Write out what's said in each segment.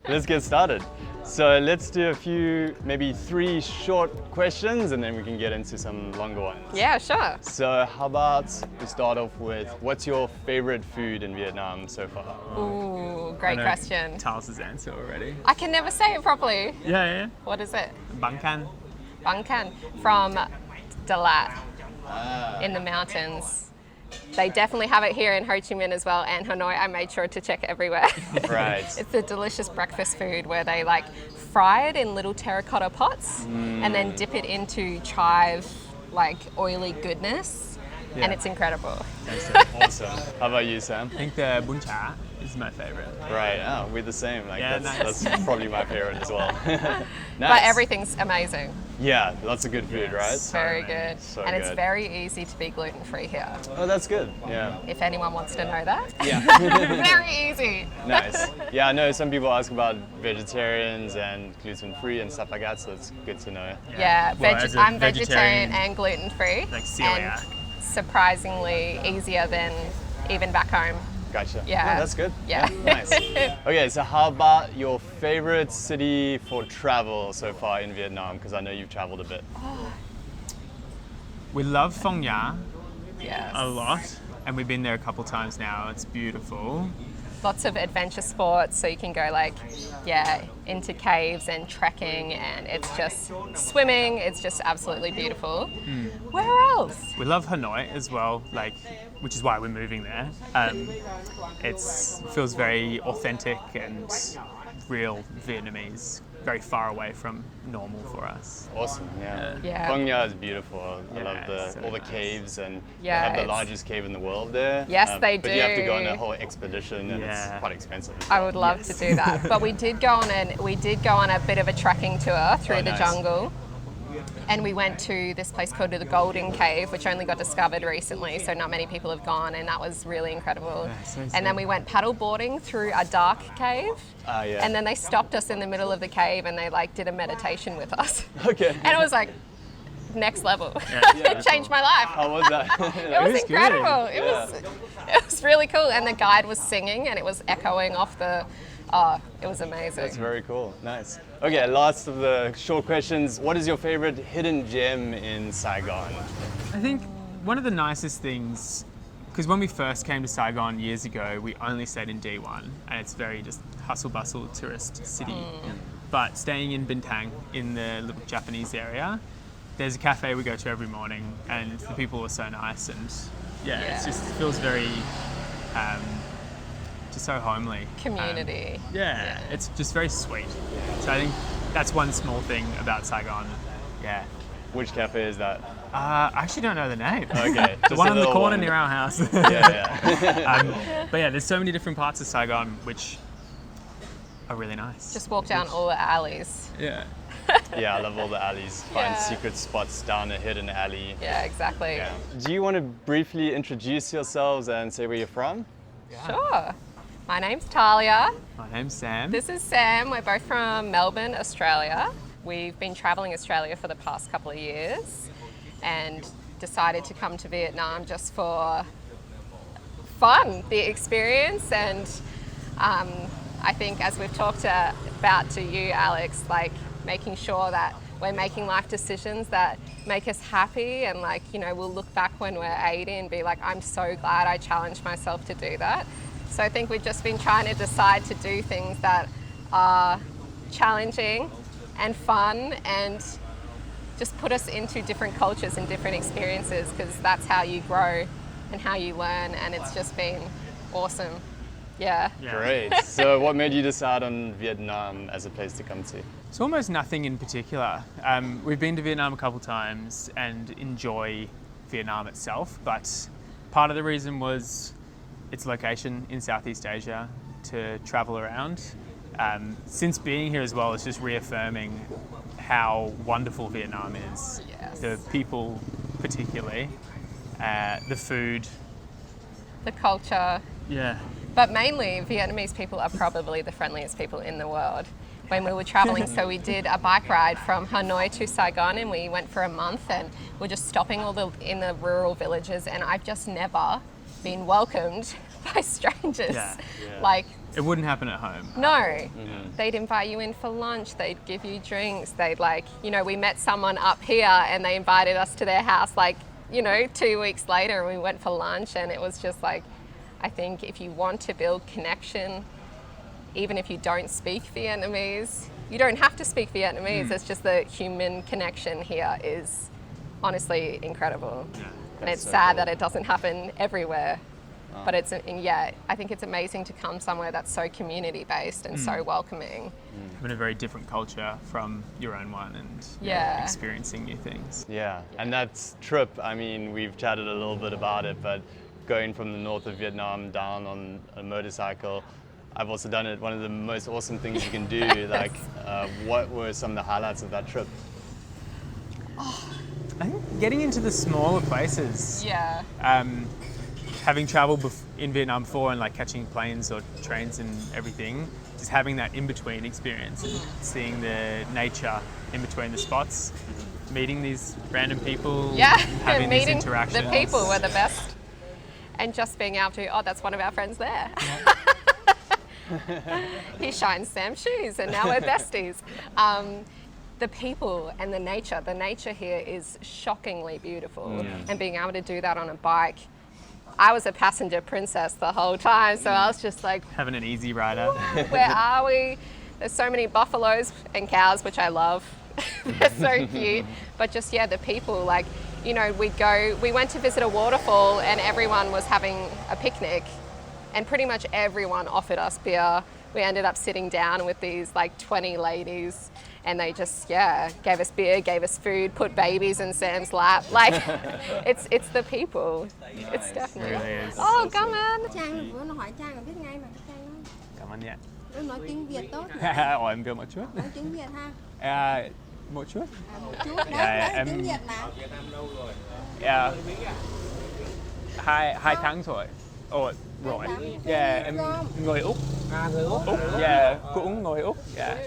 let's get started. So let's do a few, maybe 3 short questions, and then we can get into some longer ones. Yeah, sure. So how about we start off with, what's your favorite food in Vietnam so far? Ooh, great question. Charles's answer already. I can never say it properly. Yeah. What is it? Bang Can. Bang Can from Dalat in the mountains. They definitely have it here in Ho Chi Minh as well, and Hanoi. I made sure to check everywhere. Right. It's a delicious breakfast food where they like fry it in little terracotta pots and then dip it into chive, like oily goodness, and it's incredible. Awesome. How about you, Sam? I think the bún chả is my favorite. Right. Oh, we're the same. Like Yeah, that's probably my favorite as well. Nice. But everything's amazing. Yeah, lots of good food, right? Very good. So and it's good. very easy to be gluten-free here, Oh, that's good. Yeah. if anyone wants to know that. Yeah. Very easy. Nice. Yeah, I know some people ask about vegetarians and gluten-free and stuff like that, so it's good to know. Yeah, Well, as a I'm vegetarian vegetarian, and gluten-free. like celiac. And surprisingly easier than even back home. Gotcha. Yeah. Oh, that's good. Yeah. Nice. Okay, so how about your favorite city for travel so far in Vietnam? Because I know you've traveled a bit. We love Phong Nha Yes. a lot, and we've been there a couple times now. It's beautiful. Lots of adventure sports, so you can go into caves and trekking, and it's just swimming. It's just absolutely beautiful. Where else? We love Hanoi as well, which is why we're moving there. It feels very authentic and real Vietnamese, very far away from normal for us. Awesome. Yeah. Yeah. Phong Nha is beautiful. I Yeah, love it's so all the nice. caves, and Yeah, they have the it's- largest cave in the world there. Yes, they But you have to go on do. a whole expedition, and it's Yeah. quite expensive. I would love to do that, but we did go on a bit of a trekking tour through the nice. jungle, and we went to this place called the Golden Cave, which only got discovered recently, so not many people have gone, and that was really incredible. Yeah, so and then we went paddle boarding through a dark cave, Yeah. and then they stopped us in the middle of the cave and they did a meditation with us, Okay. and it was like next level. Yeah. It changed my life. How was that? It was was good. incredible. It was really cool, and the guide was singing, and it was echoing off the. It was amazing. That's very cool. Nice. Okay, last of the short questions. What is your favorite hidden gem in Saigon? I think one of the nicest things, because when we first came to Saigon years ago, we only stayed in D1, and it's very just hustle bustle tourist city. But staying in Bintang, in the little Japanese area, there's a cafe we go to every morning, and the people are so nice, and it feels very just so homely. Community. It's just very sweet. So I think that's one small thing about Saigon. Yeah. Which cafe is that? I actually don't know the name. Okay. The just one a on the little corner one. near our house. Yeah. But yeah, there's so many different parts of Saigon which are really nice. Just walk down all the alleys. Yeah. Yeah, I love all the alleys. Find Yeah. secret spots down a hidden alley. Yeah, exactly. Yeah. Do you want to briefly introduce yourselves and say where you're from? Sure. My name's Thalia. My name's Sam. This is Sam. We're both from Melbourne, Australia. We've been travelling Australia for the past couple of years and decided to come to Vietnam just for fun, the experience, and I think, as we've talked about to you, Alex, like making sure that we're making life decisions that make us happy, and we'll look back when we're 80 and be like, I'm so glad I challenged myself to do that. So I think we've just been trying to decide to do things that are challenging and fun and just put us into different cultures and different experiences, because that's how you grow and how you learn, and it's just been awesome. Yeah. Great. So what made you decide on Vietnam as a place to come to? It's almost nothing in particular. We've been to Vietnam a couple times and enjoy Vietnam itself, but part of the reason was its location in Southeast Asia to travel around. Since being here as well, it's just reaffirming how wonderful Vietnam is. Yes. The people particularly, the food. The culture. Yeah. But mainly, Vietnamese people are probably the friendliest people in the world. When we were traveling, so we did a bike ride from Hanoi to Saigon, and we went for a month, and we're just stopping in the rural villages, and I've just never been welcomed by strangers. Yeah. Yeah. Like It wouldn't happen at home. No, they'd invite you in for lunch, they'd give you drinks, they'd like, you know, we met someone up here and they invited us to their house like, you know, 2 weeks later, and we went for lunch, and it was just like, I think if you want to build connection, even if you don't speak Vietnamese, you don't have to speak Vietnamese, it's just the human connection here is honestly incredible. And it's so sad cool. that it doesn't happen everywhere. But it's, yeah, I think it's amazing to come somewhere that's so community-based and so welcoming. Having a very different culture from your own one and Yeah. experiencing new things. Yeah, and that trip, I mean, we've chatted a little bit about it, but going from the north of Vietnam down on a motorcycle, I've also done it. One of the most awesome things you can do. Like, what were some of the highlights of that trip? I think getting into the smaller places. Yeah. Having traveled in Vietnam before and like catching planes or trains and everything, just having that in-between experience and seeing the nature in between the spots, meeting these random people, Yeah, having these meeting interactions. the people were the best. And just being able to, oh, that's one of our friends there. He shines Sam's shoes and now we're besties. The people and the nature here is shockingly beautiful. And being able to do that on a bike, I was a passenger princess the whole time, so I was just like, Having an easy rider. where are we? There's so many buffaloes and cows, which I love. They're so cute. But just, yeah, the people, like, you know, we went to visit a waterfall and everyone was having a picnic and pretty much everyone offered us beer. We ended up sitting down with these like 20 ladies and they just, yeah, gave us beer, gave us food, put babies in Sam's lap. Like, it's the people. It's definitely. It really is. Oh, come on. Trang bữa nó hỏi Trang là biết ngay mà Trang nói Cảm ơn nha. nó nói tiếng Việt tốt Ồ, em kêu một chút. nói tiếng Việt ha Một chút. một chút đấy Dạ, đấy em- tiếng Việt mà Yeah. Hai tháng rồi. Ồ, rồi. Yeah, em người Úc. Người Úc. Úc, yeah, cũng người Úc. Yeah.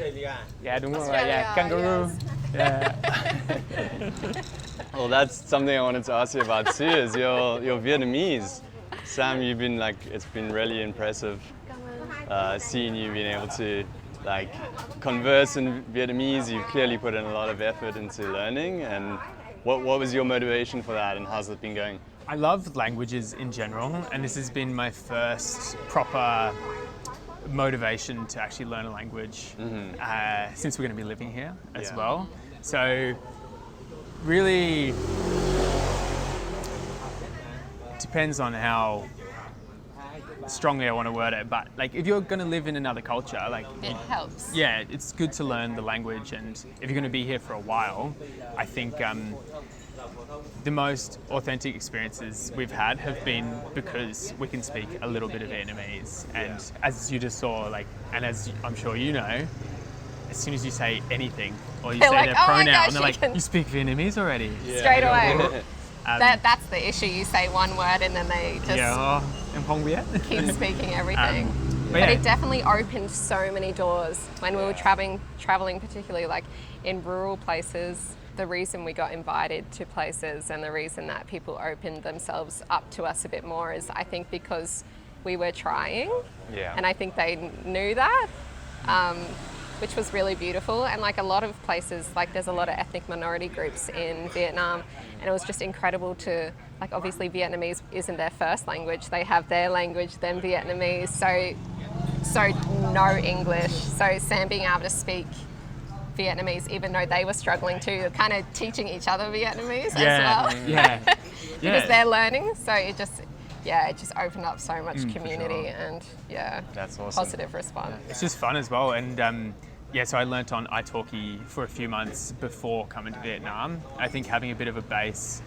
Yeah, đúng rồi. Yeah, Australia, kangaroo. Yeah. Well, that's something I wanted to ask you about too. Is your Vietnamese, Sam? You've been like, it's been really impressive seeing you being able to like converse in Vietnamese. You've clearly put in a lot of effort into learning. And what was your motivation for that? And how's it been going? I love languages in general, and this has been my first proper motivation to actually learn a language since we're going to be living here as Yeah. well. So really depends on how strongly I want to word it, but like if you're going to live in another culture, like It helps. yeah, it's good to learn the language, and if you're going to be here for a while, I think the most authentic experiences we've had have been because we can speak a little bit of Vietnamese, and as you just saw, like, and as I'm sure you know, as soon as you say anything or you They're say like, their "Oh my pronoun, gosh, they're you like, can-" you speak Vietnamese already. Straight away. Um, That's the issue. You say one word and then they just yeah, em không biết. keep speaking everything. but But yeah. it definitely opened so many doors when we were traveling particularly like in rural places. The reason we got invited to places and the reason that people opened themselves up to us a bit more is I think because we were trying. Yeah. And I think they knew that, which was really beautiful. And like a lot of places, like there's a lot of ethnic minority groups in Vietnam, and it was just incredible to, like obviously Vietnamese isn't their first language. They have their language, then Vietnamese, so no English. So Sam being able to speak Vietnamese, even though they were struggling too, kind of teaching each other Vietnamese as well. yeah, Because they're learning. So it just opened up so much community sure. and yeah, That's awesome. positive response. It's just fun as well, and so I learnt on italki for a few months before coming to Vietnam. I think having a bit of a base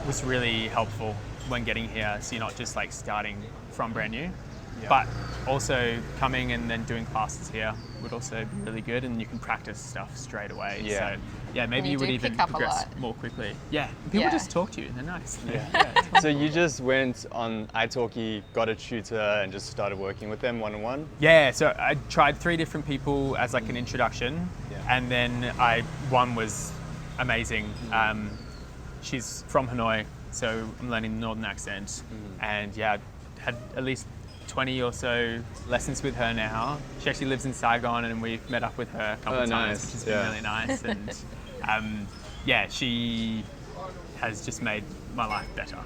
was really helpful when getting here, so you're not just like starting from brand new. But also coming and then doing classes here would also be really good, and you can practice stuff straight away. Yeah. So yeah, maybe you you would do even pick up a progress lot. more quickly. Yeah, people Yeah. just talk to you. They're nice. Yeah. So you just went on italki, got a tutor, and just started working with them one-on-one? Yeah, so I tried 3 different people as like an introduction, Yeah. and then one was amazing. She's from Hanoi, so I'm learning the northern accent, and yeah, had at least 20 or so lessons with her now. She actually lives in Saigon, and we've met up with her a couple of times, nice. which has been really nice. And she has just made my life better,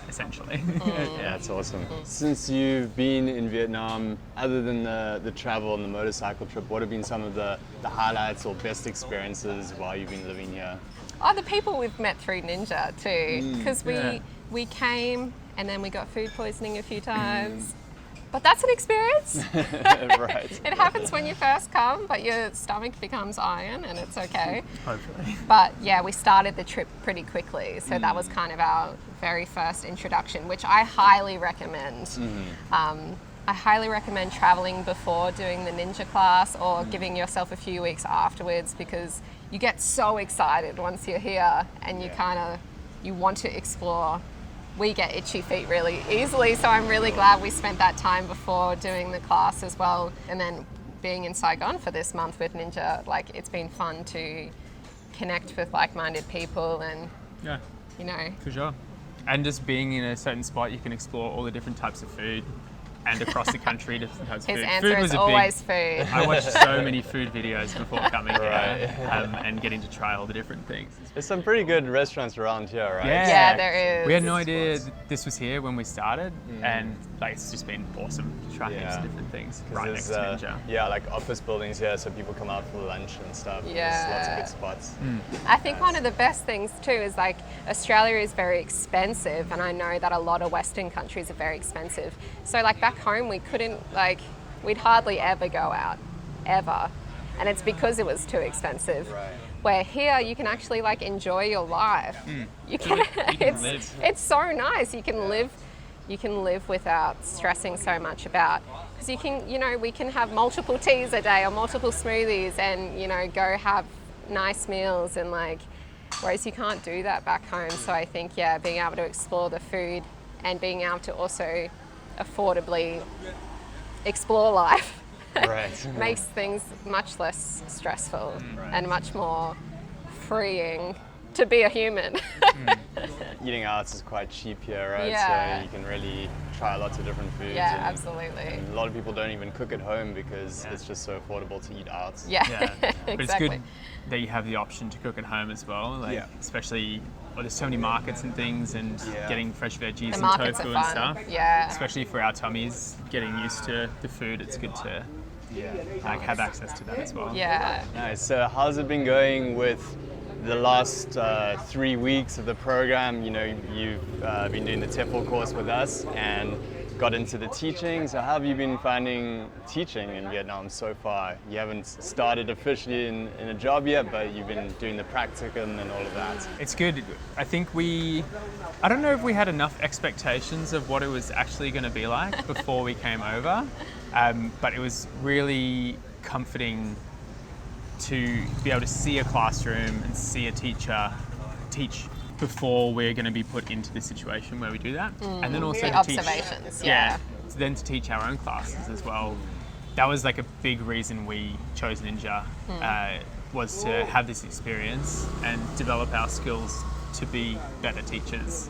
essentially. Yeah, that's awesome. Since you've been in Vietnam, other than the travel and the motorcycle trip, what have been some of the highlights or best experiences while you've been living here? Oh, the people we've met through Ninja too, because we came and then we got food poisoning a few times. But that's an experience. Right. It happens when you first come, but your stomach becomes iron and it's okay. Hopefully. But yeah, we started the trip pretty quickly. So that was kind of our very first introduction, which I highly recommend. I highly recommend traveling before doing the Ninja class or giving yourself a few weeks afterwards, because you get so excited once you're here and you want to explore. We get itchy feet really easily, so I'm really glad we spent that time before doing the class as well. And then being in Saigon for this month with Ninja, like, it's been fun to connect with like-minded people and, Yeah, you know. for sure. And just being in a certain spot, you can explore all the different types of food, and across the country, different types of His food. answer Food was is a always food. I watched so many food videos before coming here, Right. and getting to try all the different things. There's some pretty good restaurants around here, right? Yeah, there is. We had no idea this was here when we started, and like, it's just been awesome to try heaps of different things right next to Ninja. Yeah, like office buildings here, so people come out for lunch and stuff. Yeah. There's lots of good spots. I think one of the best things too is, like, Australia is very expensive, and I know that a lot of Western countries are very expensive. So like back home we couldn't, like, we'd hardly ever go out, ever. And it's because it was too expensive. Right. Where here you can actually like enjoy your life. You can, live. it's so nice. You can live without stressing so much about, because you can, you know, we can have multiple teas a day or multiple smoothies and, you know, go have nice meals, and like, whereas you can't do that back home. So I think, yeah, being able to explore the food and being able to also affordably explore life Right. makes things much less stressful and much more freeing to be a human. Eating out is quite cheap here, right? Yeah. So you can really try lots of different foods. Yeah, and absolutely. a lot of people don't even cook at home because it's just so affordable to eat out. Yeah, Yeah, but it's exactly. good that you have the option to cook at home as well. Like, Yeah. especially, there's so many markets and things, and getting fresh veggies The and markets tofu are and fun. stuff. Yeah. Especially for our tummies, getting used to the food, it's good to like have access to that as well. Yeah. Nice. So how's it been going with the last 3 weeks of the program? You know, you've been doing the TEFL course with us and got into the teaching. So how have you been finding teaching in Vietnam so far? You haven't started officially in a job yet, but you've been doing the practicum and all of that. It's good. I think I don't know if we had enough expectations of what it was actually going to be like before we came over, but it was really comforting to be able to see a classroom and see a teacher teach before we're going to be put into the situation where we do that. And then also The to teach, observations, yeah. then to teach our own classes as well. That was like a big reason we chose Ninja, was to have this experience and develop our skills to be better teachers.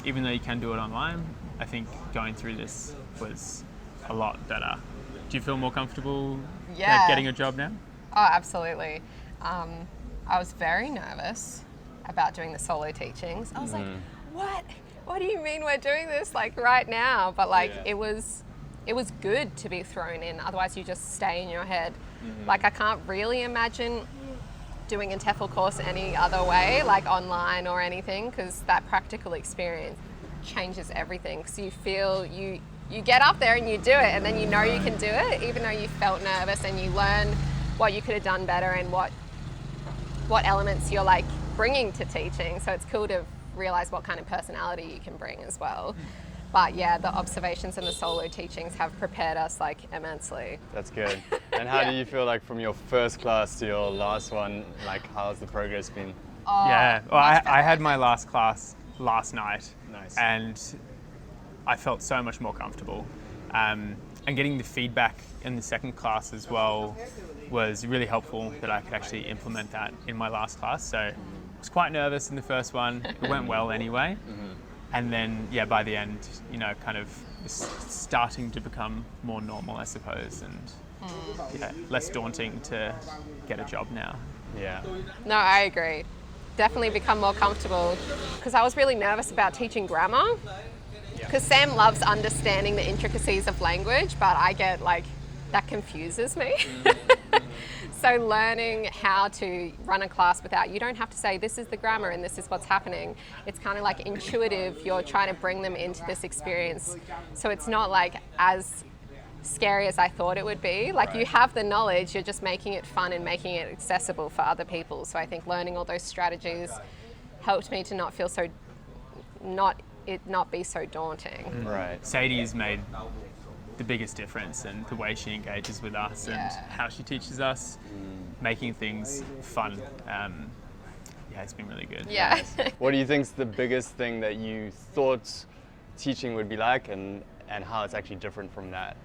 Even though you can do it online, I think going through this was a lot better. Do you feel more comfortable getting a job now? Oh, absolutely. I was very nervous about doing the solo teachings. I was like, what? What do you mean we're doing this like right now? But like it was good to be thrown in. Otherwise you just stay in your head. Like, I can't really imagine doing a TEFL course any other way, like online or anything, because that practical experience changes everything. Because you feel you get up there and you do it, and then you know you can do it, even though you felt nervous, and you learn what you could have done better and what elements you're like bringing to teaching. So it's cool to realize what kind of personality you can bring as well. But yeah, the observations and the solo teachings have prepared us like immensely. That's good. And how do you feel like from your first class to your last one? Like, how's the progress been? Yeah, well, I had my last class last night. Nice. And I felt so much more comfortable. And getting the feedback in the second class as well was really helpful, that I could actually implement that in my last class. So I was quite nervous in the first one. It went well anyway. And then, yeah, by the end, you know, kind of starting to become more normal, I suppose, and yeah, less daunting to get a job now. Yeah. No, I agree. Definitely become more comfortable, because I was really nervous about teaching grammar, because Sam loves understanding the intricacies of language, but I get like, that confuses me. So learning how to run a class without, you don't have to say this is the grammar and this is what's happening. It's kind of like intuitive. You're trying to bring them into this experience. So it's not like as scary as I thought it would be. Like you have the knowledge, you're just making it fun and making it accessible for other people. So I think learning all those strategies helped me to not feel so, not be so daunting. Right. Sadie's made the biggest difference, and the way she engages with us and how she teaches us, making things fun. Yeah, it's been really good. Yeah. What do you think's the biggest thing that you thought teaching would be like, and how it's actually different from that?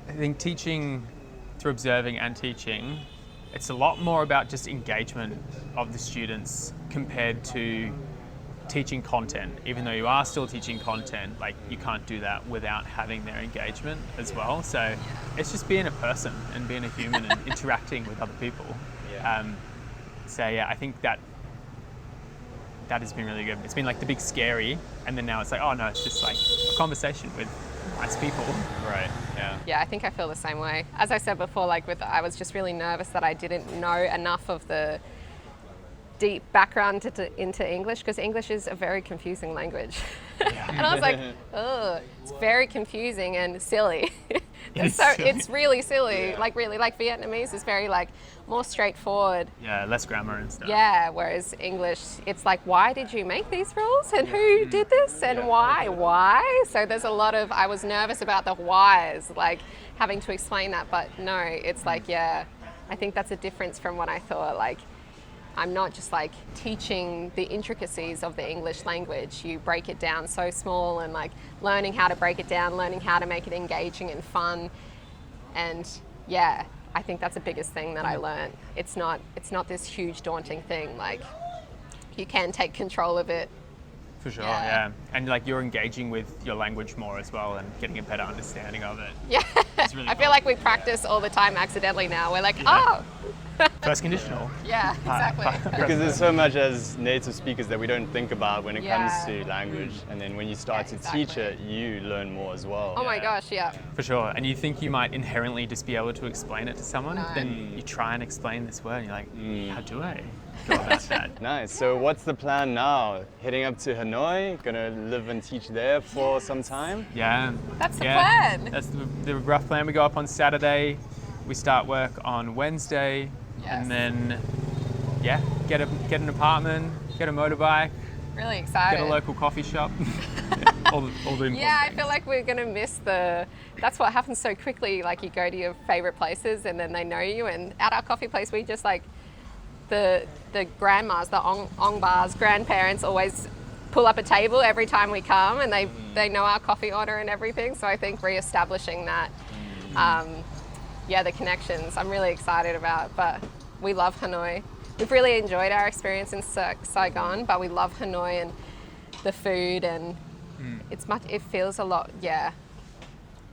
I think teaching, through observing and teaching, it's a lot more about just engagement of the students compared to teaching content. Even though you are still teaching content, like you can't do that without having their engagement as well. So it's just being a person and being a human and interacting with other people. So yeah, I think that has been really good. It's been like the big scary, and then now it's like, oh no, it's just like a conversation with nice people. Right. Yeah. Yeah, I think I feel the same way. As I said before, like I was just really nervous that I didn't know enough of the deep background into English, because English is a very confusing language. And I was like, oh, it's very confusing and silly. And so it's really silly. Like really, like Vietnamese is very like more straightforward. Yeah, less grammar and stuff. Yeah, whereas English, it's like, why did you make these rules? And who did this? And why? Why? So there's a lot of, I was nervous about the whys, like having to explain that, but no, it's like, yeah, I think that's a difference from what I thought. Like, I'm not just like teaching the intricacies of the English language. You break it down so small, and like learning how to break it down, learning how to make it engaging and fun. And yeah, I think that's the biggest thing that I learned. It's not this huge daunting thing. Like you can take control of it. For sure, yeah. And like you're engaging with your language more as well and getting a better understanding of it. Yeah. It's really I feel like we practice all the time accidentally now. We're like, Yeah. First conditional. Yeah, exactly. Because there's so much as native speakers that we don't think about when it comes Yeah. to language, and then when you start to teach it, you learn more as well. Oh my gosh, yeah. For sure. And you think you might inherently just be able to explain it to someone, then you try and explain this word and you're like, how do I go about that? Nice. So what's the plan now? Heading up to Hanoi, gonna live and teach there for some time? Yeah. That's the plan. That's the rough plan. We go up on Saturday, we start work on Wednesday, and then get an apartment, get a motorbike, Really excited. get a local coffee shop. all the important Yeah, I things. feel like we're gonna miss that's what happens so quickly. Like you go to your favorite places and then they know you, and at our coffee place we just like the grandmas, the ong bars, grandparents always pull up a table every time we come, and they know our coffee order and everything. So I think re-establishing that, the connections I'm really excited about. But we love Hanoi. We've really enjoyed our experience in Saigon, but we love Hanoi and the food, and it feels a lot,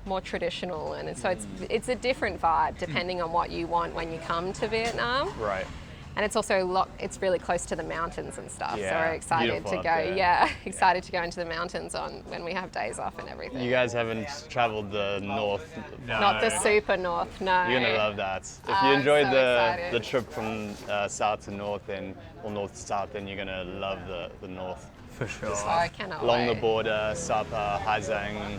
more traditional, and so it's a different vibe depending on what you want when you come to Vietnam. Right. And it's also it's really close to the mountains and stuff. Yeah, So we're excited beautiful to up go. there. Yeah, excited to go into the mountains when we have days off and everything. You guys haven't traveled the north. No. Not the super north, no. You're gonna love that. If you I'm enjoyed so the excited. trip from south to north, or north to south, then you're gonna love the north. For sure. Oh, I cannot Along wait. the border, Sapa, Ha Giang,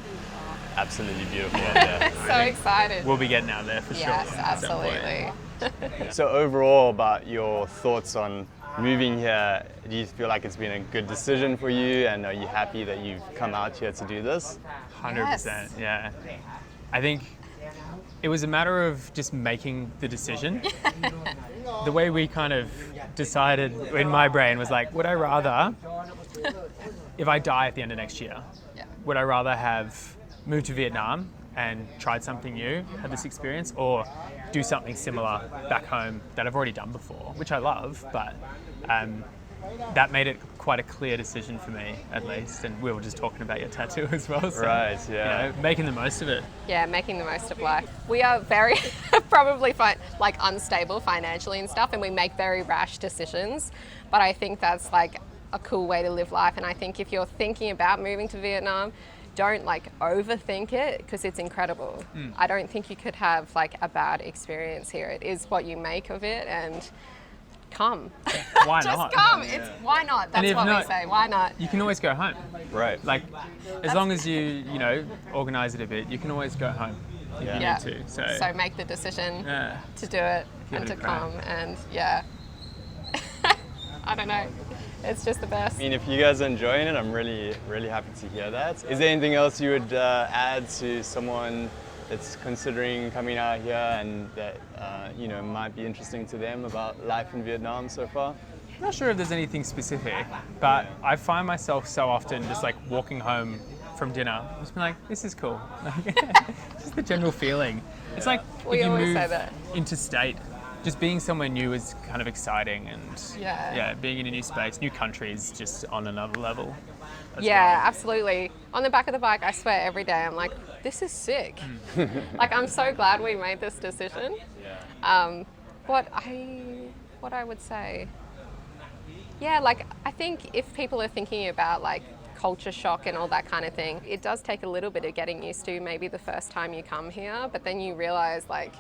absolutely beautiful up there. So excited. We'll be getting out there for Yes, sure. at some point. absolutely. So overall, about your thoughts on moving here, do you feel like it's been a good decision for you, and are you happy that you've come out here to do this? 100%, yeah. I think it was a matter of just making the decision. The way we kind of decided in my brain was like, would I rather, if I die at the end of next year, would I rather have moved to Vietnam and tried something new, had this experience, or do something similar back home that I've already done before, which I love, but that made it quite a clear decision for me, at least. And we were just talking about your tattoo as well. So, Right, yeah. You know, making the most of it. Yeah, making the most of life. We are very probably like unstable financially and stuff, and we make very rash decisions. But I think that's like a cool way to live life. And I think if you're thinking about moving to Vietnam, don't like overthink it, because it's incredible. I don't think you could have like a bad experience here. It is what you make of it, and come. Why Just not? come. It's why not? That's if what not- we say. Why not? You can always go home. Right. Like, as long as you know, organise it a bit, you can always go home if you Yeah. need to. So make the decision Yeah. to do it Give and it to a crack. come, and yeah. I don't know. It's just the best. I mean, if you guys are enjoying it, I'm really, really happy to hear that. Is there anything else you would add to someone that's considering coming out here and that you know, might be interesting to them about life in Vietnam so far? I'm not sure if there's anything specific, but I find myself so often just like walking home from dinner, just being like, this is cool. Just the general feeling. It's like We if you always move say that. interstate, just being somewhere new is kind of exciting, and Yeah. being in a new space, new country is just on another level. as Yeah, well. absolutely. On the back of the bike, I swear every day, I'm like, this is sick. Like, I'm so glad we made this decision. What I would say, yeah, like, I think if people are thinking about like culture shock and all that kind of thing, it does take a little bit of getting used to maybe the first time you come here, but then you realize like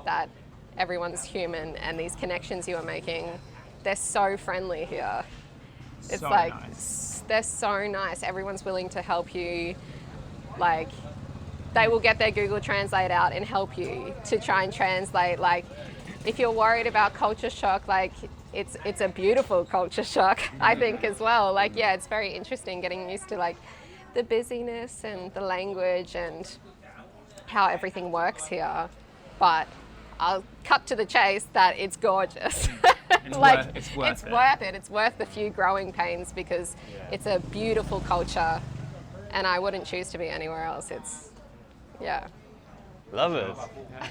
that everyone's human, and these connections you are making, they're so friendly here. It's So like, nice. they're so nice. Everyone's willing to help you. Like, they will get their Google Translate out and help you to try and translate. Like, if you're worried about culture shock, like, it's a beautiful culture shock, I think, as well. Like, yeah, it's very interesting getting used to like the busyness and the language and how everything works here. But I'll cut to the chase that it's gorgeous. It's like, it's worth it. worth it. It's worth the few growing pains, because it's a beautiful culture, and I wouldn't choose to be anywhere else. It's, yeah. Love it.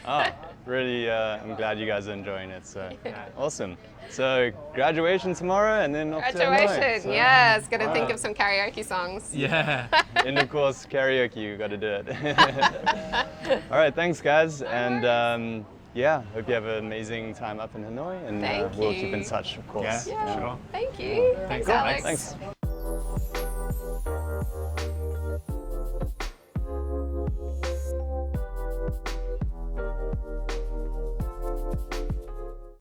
Oh, really, I'm glad you guys are enjoying it. So awesome. So graduation tomorall, and then off to Hanoi. Graduation, So, yes. Gonna think of some karaoke songs. Yeah. And of course, karaoke, you got to do it. All right, thanks, guys. And yeah, hope you have an amazing time up in Hanoi. And Thank we'll keep you. in touch, of course. Yeah. Yeah. Sure. Thank you. Thanks, Cool. Alex. Thanks.